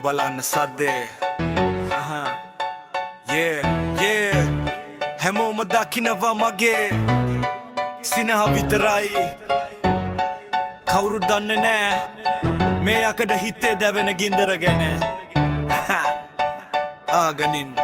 බලන්න සද්දේ හැමෝම දකිනවා මගේ සිනහ විතරයි කවුරුත් දන්නේ නෑ මේ යකඩ හිතේ දැවෙන ගින්දර ගැන ආගනින්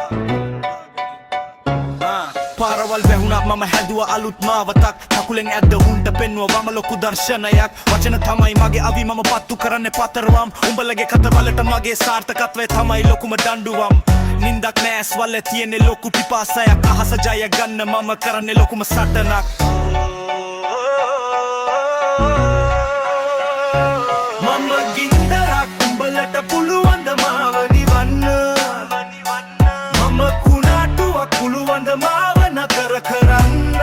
පාරවල් වැහුණා මම හැදුවා අලුත් මාවතක් කකුලෙන් ඇද්ද උන්ට පෙන්වුවා වම ලොකු දර්ශනයක් වචන තමයි මගේ අවි මම පත්තු කරන්නේ පතරවම් උඹලගේ කතවලට මගේ සාර්ථකත්වය තමයි ලොකුම දඬුවම් නින්දක් නෑ ඇස්වල තියෙන්නේ ලොකු පිපාසයක් අහස ජය ගන්න මම කරන්නේ ලොකුම සටනක් මම ගින්දරක් උඹලට පුළුවන් ද මාව නිවන්න මම කුණාටුවක් පුළුවන් ද මාව නතර කරන්න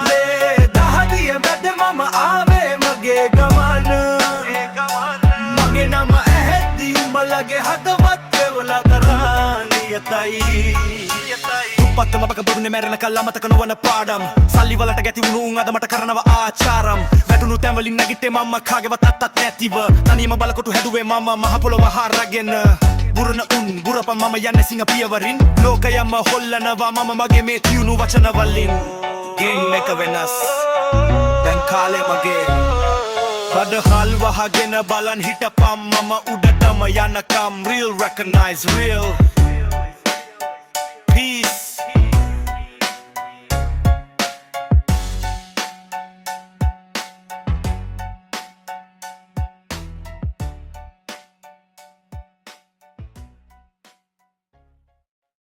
ලේ දහදිය මැද මම ආවේ මගේ ගමන මගේ නම ඇහෙද්දි උඹලගේ හදවත් වෙවලා තරානියතයි පත්තම බක බරුනේ මැරෙන කල් අමතක නොවන පාඩම් සල්ලි වලට ගැති වුණු උන් අද මට කරනවා ආචාරම් වැටුණු තැන් වලින් නැගිටේ මම කාගේවත් අත්තක් නැතිව තනියම බලකොටු හැදුවේ මම මහ පොළොව හරගෙන බුරන උන් බුරපන් මම යන්නේ සිංහ පියවරින් ලෝකයම හොල්ලනවා මම මගේ මේ තියුණු වචන වලින් ගේම් එක වෙනස් දැන් කාලේ මගේ බඩ හල් වහගෙන බලන් හිටපම් මම උඩටම යනකම් real recognize real